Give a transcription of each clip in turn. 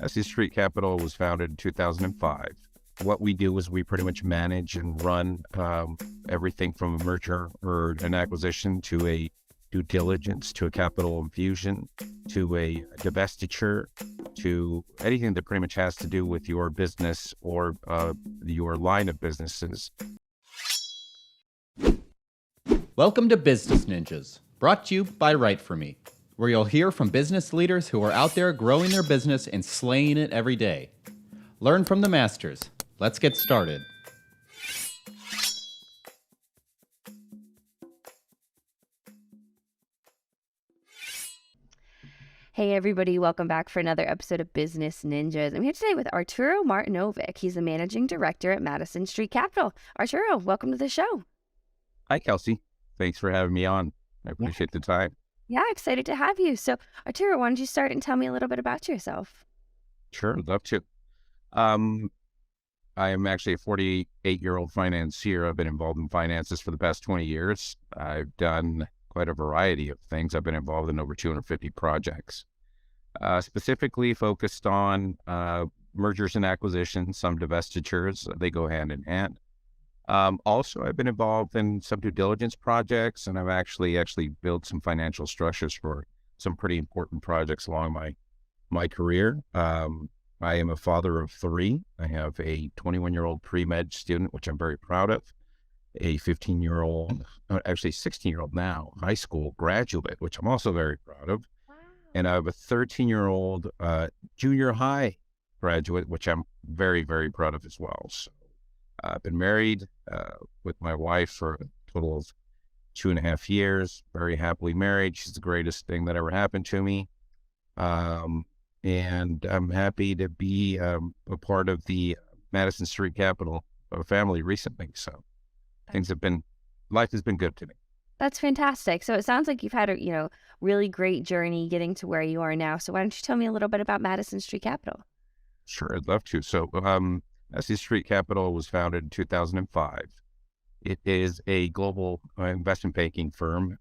Madison Street Capital was founded in 2005. What we do is we pretty much manage and run everything from a merger or an acquisition to a due diligence to a capital infusion to a divestiture to anything that pretty much has to do with your business or your line of businesses. Welcome to Business Ninjas, brought to you by WriteForMe, where you'll hear from business leaders who are out there growing their business and slaying it every day. Learn from the masters. Let's get started. Hey everybody, welcome back for another episode of Business Ninjas. I'm here today with Arturo Martinovich. He's the managing director at Madison Street Capital. Arturo, welcome to the show. Hi, Kelsey. Thanks for having me on. I appreciate the time. Yeah, excited to have you. So, Arturo, why don't you start and tell me a little bit about yourself? Sure, I'd love to. I am actually a 48-year-old financier. I've been involved in finances for the past 20 years. I've done quite a variety of things. I've been involved in over 250 projects, specifically focused on mergers and acquisitions, some divestitures. They go hand in hand. Also, I've been involved in some due diligence projects, and I've actually built some financial structures for some pretty important projects along my career. I am a father of three. I have a 21-year-old pre-med student, which I'm very proud of, a 15-year-old, actually 16-year-old now, high school graduate, which I'm also very proud of. Wow. And I have a 13-year-old junior high graduate, which I'm very, very proud of as well. So I've been married with my wife for a total of 2.5 years, very happily married. She's the greatest thing that ever happened to me. And I'm happy to be a part of the Madison Street Capital family recently. So life has been good to me. That's fantastic. So it sounds like you've had a really great journey getting to where you are now. So why don't you tell me a little bit about Madison Street Capital? Sure, I'd love to. So Madison Street Capital was founded in 2005. It is a global investment banking firm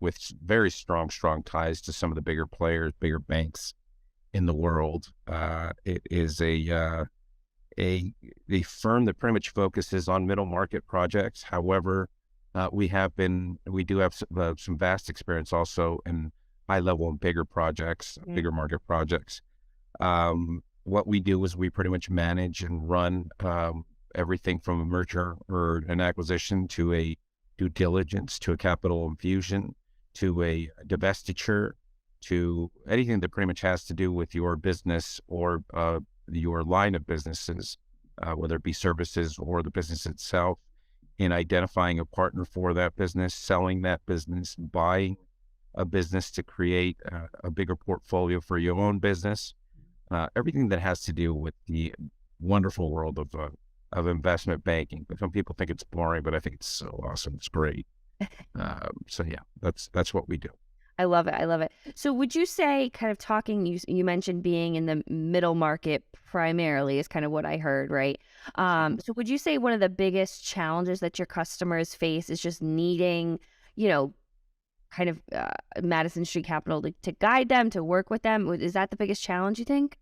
with very strong ties to some of the bigger players, bigger banks in the world. It is a firm that pretty much focuses on middle market projects. However, we do have some vast experience also in high level and bigger projects, bigger market projects. What we do is we pretty much manage and run everything from a merger or an acquisition to a due diligence to a capital infusion to a divestiture to anything that pretty much has to do with your business or your line of businesses, whether it be services or the business itself, in identifying a partner for that business, selling that business, buying a business to create a bigger portfolio for your own business, everything that has to do with the wonderful world of investment banking. But some people think it's boring, but I think it's so awesome. It's great. So yeah, that's what we do. I love it. I love it. So would you say, kind of talking, you mentioned being in the middle market primarily is kind of what I heard, right? So would you say one of the biggest challenges that your customers face is just needing, kind of Madison Street Capital to guide them, to work with them? Is that the biggest challenge, you think?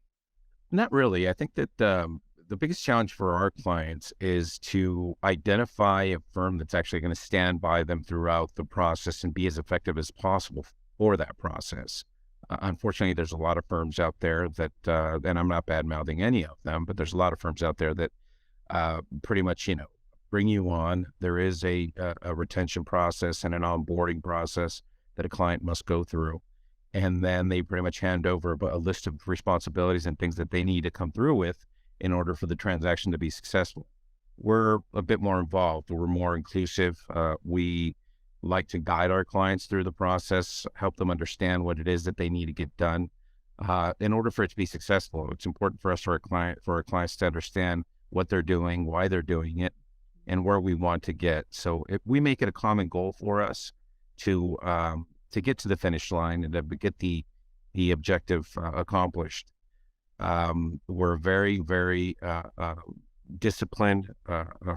Not really. I think that the biggest challenge for our clients is to identify a firm that's actually going to stand by them throughout the process and be as effective as possible for that process. Unfortunately, there's a lot of firms out there that, and I'm not bad-mouthing any of them, but there's a lot of firms out there that pretty much, bring you on. There is a retention process and an onboarding process that a client must go through. And then they pretty much hand over a list of responsibilities and things that they need to come through with in order for the transaction to be successful. We're a bit more involved. We're more inclusive. We like to guide our clients through the process, help them understand what it is that they need to get done in order for it to be successful. It's important for us, for our clients to understand what they're doing, why they're doing it, and where we want to get. So if we make it a common goal for us to get to the finish line and to get the objective accomplished. We're a very, very disciplined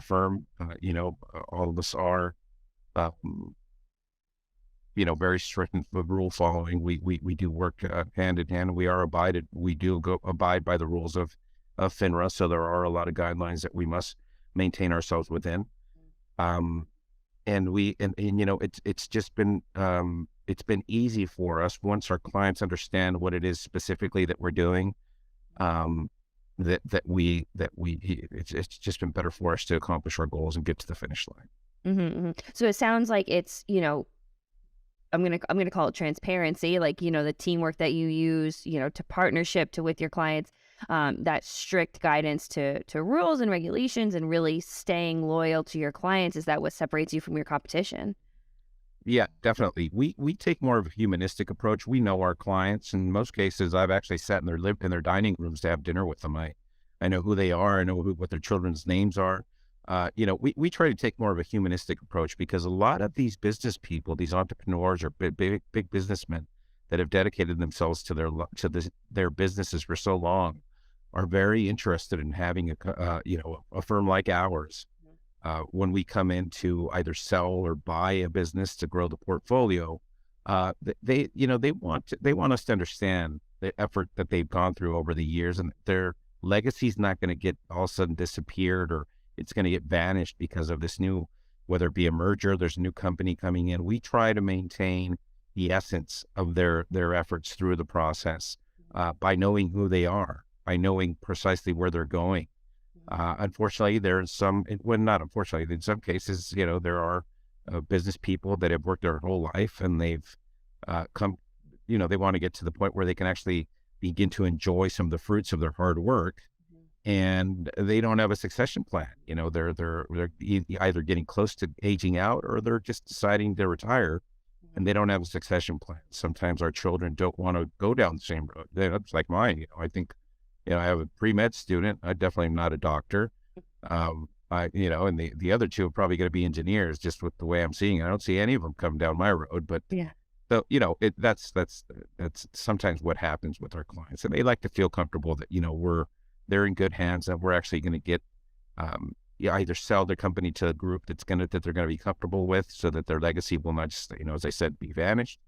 firm. All of us are. very strict with rule following. We do work hand in hand. We do abide by the rules of FINRA. So there are a lot of guidelines that we must maintain ourselves within. It's been easy for us once our clients understand what it is specifically that we're doing. It's just been better for us to accomplish our goals and get to the finish line. So it sounds like it's, I'm gonna call it transparency, like, the teamwork that you use, to partnership to with your clients, that strict guidance to rules and regulations, and really staying loyal to your clients. Is that what separates you from your competition? Yeah, definitely. We take more of a humanistic approach. We know our clients. In most cases, I've actually sat in their dining rooms to have dinner with them. I know who they are. I know what their children's names are. We try to take more of a humanistic approach, because a lot of these business people, these entrepreneurs, or big businessmen that have dedicated themselves to their businesses for so long, are very interested in having a firm like ours. When we come in to either sell or buy a business to grow the portfolio, they want us to understand the effort that they've gone through over the years, and their legacy is not going to get all of a sudden disappeared, or it's going to get vanished because of this new, whether it be a merger, there's a new company coming in. We try to maintain the essence of their efforts through the process, by knowing who they are, by knowing precisely where they're going. Unfortunately, not unfortunately, in some cases, there are business people that have worked their whole life, and they've they want to get to the point where they can actually begin to enjoy some of the fruits of their hard work, and they don't have a succession plan. They're either getting close to aging out, or they're just deciding to retire, and they don't have a succession plan. Sometimes our children don't want to go down the same road. It's like mine. I think, I have a pre-med student. I definitely am not a doctor. And the other two are probably going to be engineers, just with the way I'm seeing it. I don't see any of them come down my road, but Yeah. so, that's sometimes what happens with our clients, and they like to feel comfortable that, they're in good hands, and we're actually going to get, either sell their company to a group that they're going to be comfortable with, so that their legacy will not just, as I said, be vanished.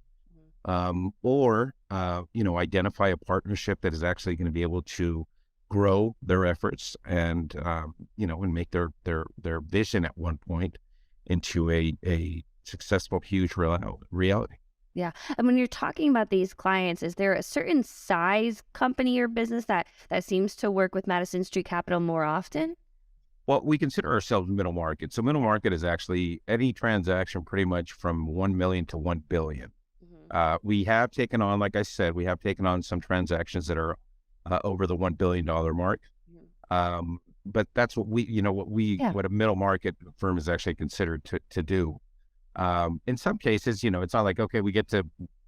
Or identify a partnership that is actually going to be able to grow their efforts, and and make their vision at one point into a successful, huge reality. Yeah. And when you're talking about these clients, is there a certain size company or business that seems to work with Madison Street Capital more often? Well, we consider ourselves middle market. So middle market is actually any transaction pretty much from 1 million to 1 billion. We have taken on, like I said, some transactions that are over the $1 billion mark. But that's what what a middle market firm is actually considered to do. In some cases, it's not like, okay, we get to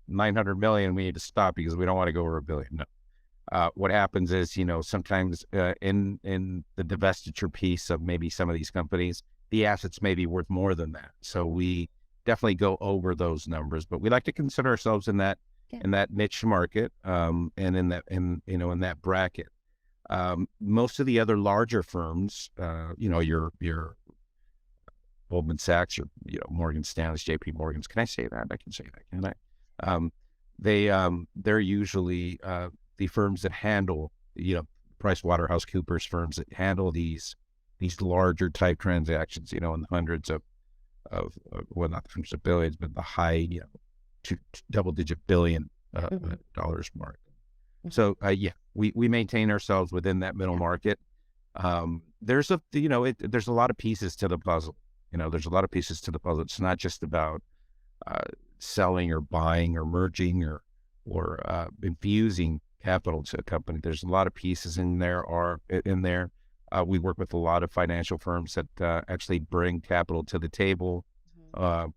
900 million, we need to stop because we don't want to go over $1 billion. No. What happens is, sometimes in the divestiture piece of maybe some of these companies, the assets may be worth more than that. So we definitely go over those numbers, but we like to consider ourselves in that niche market, and in that bracket. Most of the other larger firms, your Goldman Sachs, or Morgan Stanley, JP Morgan's. Can I say that? I can say that, can I? They're usually the firms that handle, PricewaterhouseCoopers firms that handle these larger type transactions, in the hundreds of well, not hundreds of billions, but the high, double-digit billion dollars mark. So we maintain ourselves within that middle market. There's there's a lot of pieces to the puzzle. There's a lot of pieces to the puzzle. It's not just about selling or buying or merging or infusing capital to a company. There's a lot of pieces in there. We work with a lot of financial firms that actually bring capital to the table,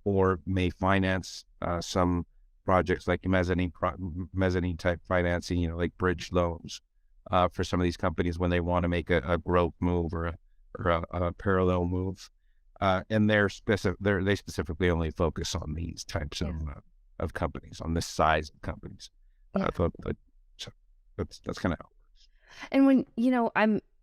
or may finance some projects like mezzanine type financing, like bridge loans for some of these companies when they want to make a growth move or a parallel move. And they specifically only focus on these types of companies, on this size of companies. So that's kind of how it works. And when,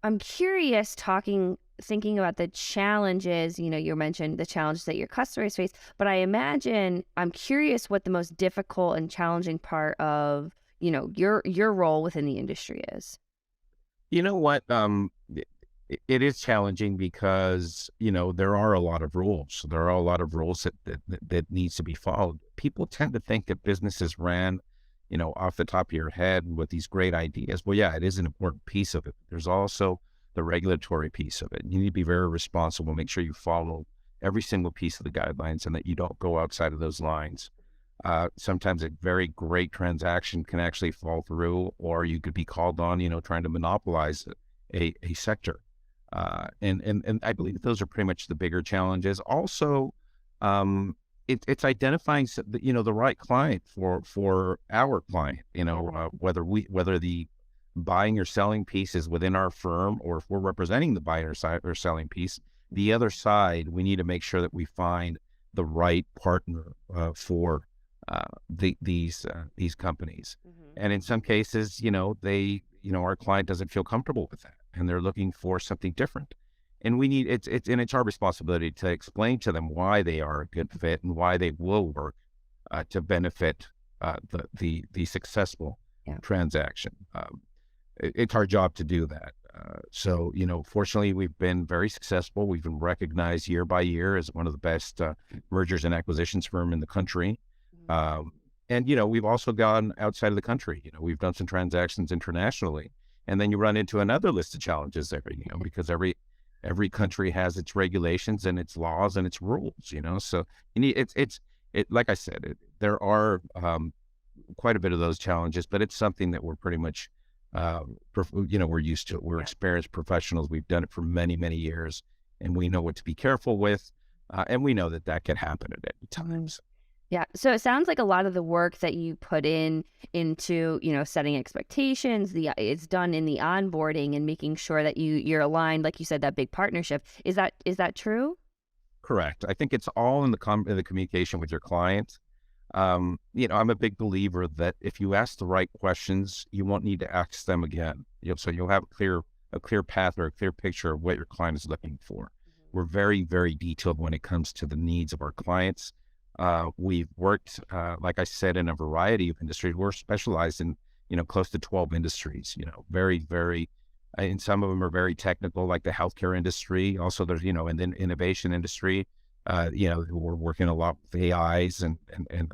I'm curious, talking thinking about the challenges, you mentioned the challenges that your customers face, but I'm curious what the most difficult and challenging part of, your role within the industry is. You know what? It is challenging because, there are a lot of rules. There are a lot of rules that needs to be followed. People tend to think that businesses ran, off the top of your head with these great ideas. Well, yeah, it is an important piece of it. There's also the regulatory piece of it. You need to be very responsible, make sure you follow every single piece of the guidelines and that you don't go outside of those lines. Sometimes a very great transaction can actually fall through, or you could be called on, trying to monopolize a sector. And I believe those are pretty much the bigger challenges. Also, it's identifying the right client for our client. Whether the buying or selling piece is within our firm, or if we're representing the buyer side or selling piece, the other side, we need to make sure that we find the right partner for these companies. And in some cases, our client doesn't feel comfortable with that, and they're looking for something different. And we need it's our responsibility to explain to them why they are a good fit and why they will work to benefit the successful transaction. It's our job to do that. So, fortunately, we've been very successful. We've been recognized year by year as one of the best mergers and acquisitions firm in the country. And, we've also gone outside of the country. We've done some transactions internationally. And then you run into another list of challenges there, because every country has its regulations and its laws and its rules, So you need like I said, there are quite a bit of those challenges, but it's something that we're pretty much we're used to. We're experienced professionals. We've done it for many, many years, and we know what to be careful with. And we know that can happen at any times. Yeah. So it sounds like a lot of the work that you put into, setting expectations, it's done in the onboarding and making sure that you're aligned, like you said, that big partnership. Is that true? Correct. I think it's all in the communication with your client. I'm a big believer that if you ask the right questions, you won't need to ask them again. So you'll have a clear path or a clear picture of what your client is looking for. We're very, very detailed when it comes to the needs of our clients. We've worked, like I said, in a variety of industries. We're specialized in, close to 12 industries, very, very, and some of them are very technical, like the healthcare industry. Also, there's, and then innovation industry. We're working a lot with AIs and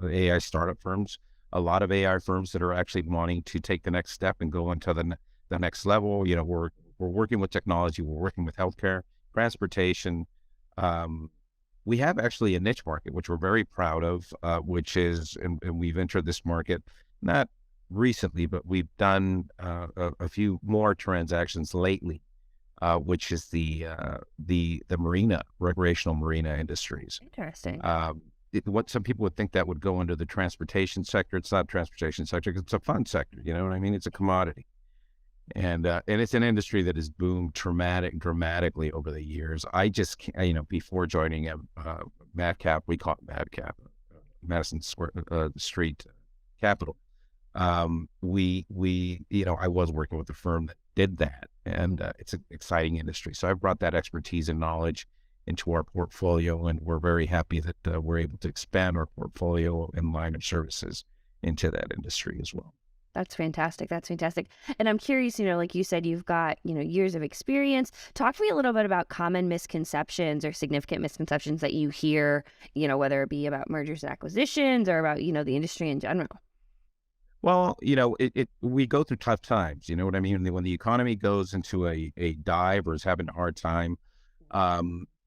AI startup firms, a lot of AI firms that are actually wanting to take the next step and go into the next level. We're working with technology. We're working with healthcare, transportation. We have actually a niche market, which we're very proud of, which is, and we've entered this market, not recently, but we've done a few more transactions lately, which is the recreational marina industries. Interesting. What some people would think that would go under the transportation sector. It's not transportation sector. It's a fun sector. You know what I mean? It's a commodity. And it's an industry that has boomed dramatically over the years. I just can't, before joining MadCap, we call it MadCap, Madison Street Capital. I was working with a firm that did that, and it's an exciting industry. So I brought that expertise and knowledge into our portfolio, and we're very happy that we're able to expand our portfolio and line of services into that industry as well. That's fantastic. That's fantastic. And I'm curious, like you said, you've got, years of experience. Talk to me a little bit about common misconceptions or significant misconceptions that you hear, whether it be about mergers and acquisitions or about, the industry in general. Well, we go through tough times, you know what I mean? When the economy goes into a dive or is having a hard time,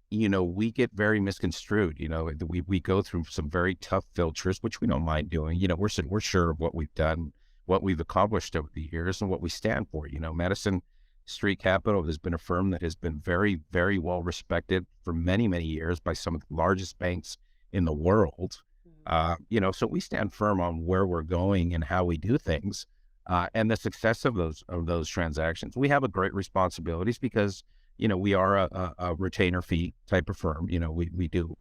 we get very misconstrued. We go through some very tough filters, which we don't mind doing. We're sure of what we've done, what we've accomplished over the years, and what we stand for. Madison Street Capital has been a firm that has been very, very well respected for many, many years by some of the largest banks in the world. So we stand firm on where we're going and how we do things, and the success of those transactions. We have a great responsibilities because, we are a retainer fee type of firm. We do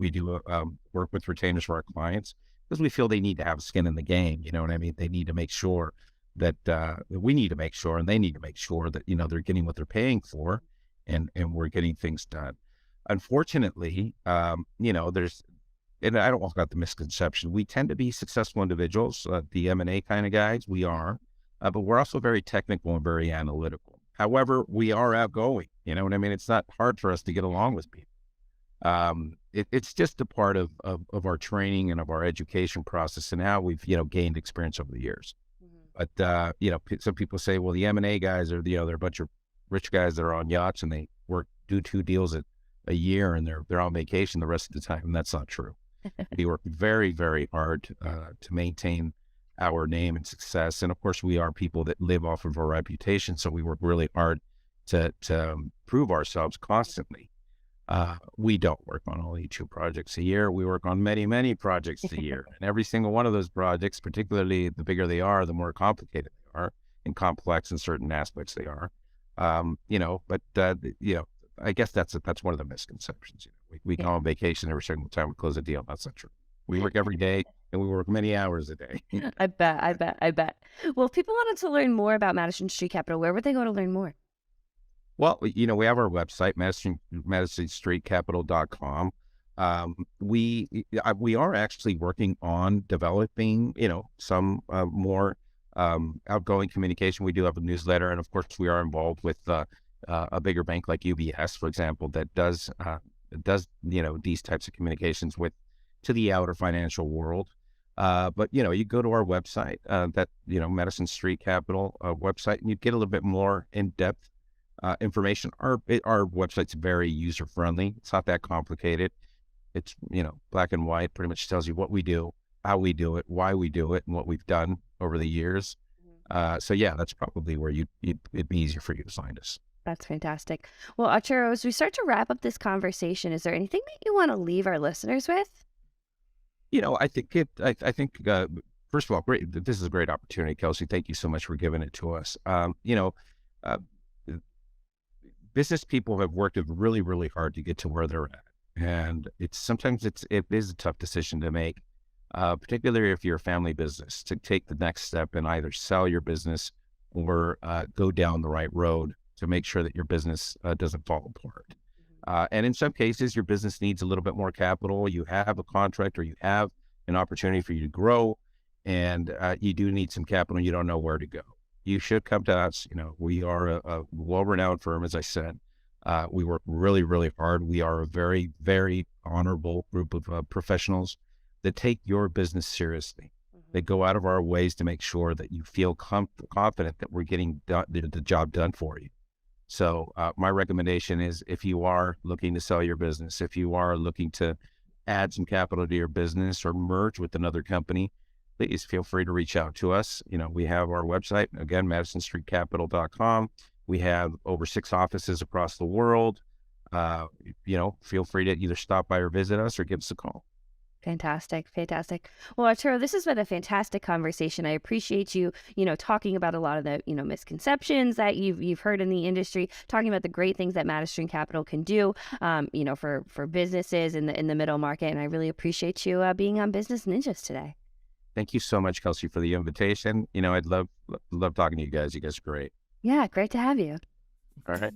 work with retainers for our clients because we feel they need to have skin in the game. You know what I mean? They need to make sure that we need to make sure, and they need to make sure that, they're getting what they're paying for. and we're getting things done. Unfortunately, there's, and I don't walk out the misconception. We tend to be successful individuals, the M&A kind of guys. We are, but we're also very technical and very analytical. However, we are outgoing. You know what I mean? It's not hard for us to get along with people. It's just a part of our training and of our education process and how we've, gained experience over the years. But, some people say, well, the M&A guys are, they're a bunch of rich guys that are on yachts and they do 2 deals a year and they're on vacation the rest of the time. And that's not true. We work very, very hard to maintain our name and success. And of course, we are people that live off of our reputation. So we work really hard to prove ourselves constantly. We don't work on only 2 projects a year. We work on many, many projects a year. And every single one of those projects, particularly the bigger they are, the more complicated they are and complex in certain aspects they are. I guess that's one of the misconceptions. We go on vacation every single time we close a deal. That's not true. We work every day and we work many hours a day. I bet. Well, if people wanted to learn more about Madison Street Capital, where would they go to learn more? Well, we have our website, MadisonStreetCapital.com. We are actually working on developing, some more outgoing communication. We do have a newsletter, and of course, we are involved with a bigger bank like UBS, for example, that does these types of communications to the outer financial world. But you go to our website, Madison Street Capital website, and you get a little bit more in-depth information. Our website's very user friendly. It's not that complicated. It's black and white. Pretty much tells you what we do, how we do it, why we do it, and what we've done over the years. So yeah, that's probably where it'd be easier for you to find us. That's fantastic. Well, Arturo, as we start to wrap up this conversation, is there anything that you want to leave our listeners with? I think first of all, great. This is a great opportunity, Kelsey. Thank you so much for giving it to us. Business people have worked really, really hard to get to where they're at. And sometimes it is a tough decision to make, particularly if you're a family business, to take the next step and either sell your business or go down the right road to make sure that your business doesn't fall apart. And in some cases, your business needs a little bit more capital. You have a contract or you have an opportunity for you to grow, and you do need some capital and you don't know where to go. You should come to us. We are a well-renowned firm, as I said. We work really, really hard. We are a very, very honorable group of professionals that take your business seriously. They go out of our ways to make sure that you feel confident that we're getting the job done for you. So my recommendation is, if you are looking to sell your business, if you are looking to add some capital to your business or merge with another company, please feel free to reach out to us. We have our website, again, MadisonStreetCapital.com. We have over 6 offices across the world. Feel free to either stop by or visit us or give us a call. Fantastic. Well, Arturo, this has been a fantastic conversation. I appreciate you, talking about a lot of the, misconceptions that you've heard in the industry, talking about the great things that Madison Capital can do, for businesses in the middle market. And I really appreciate you being on Business Ninjas today. Thank you so much, Kelsey, for the invitation. I'd love talking to you guys. You guys are great. Yeah, great to have you. All right.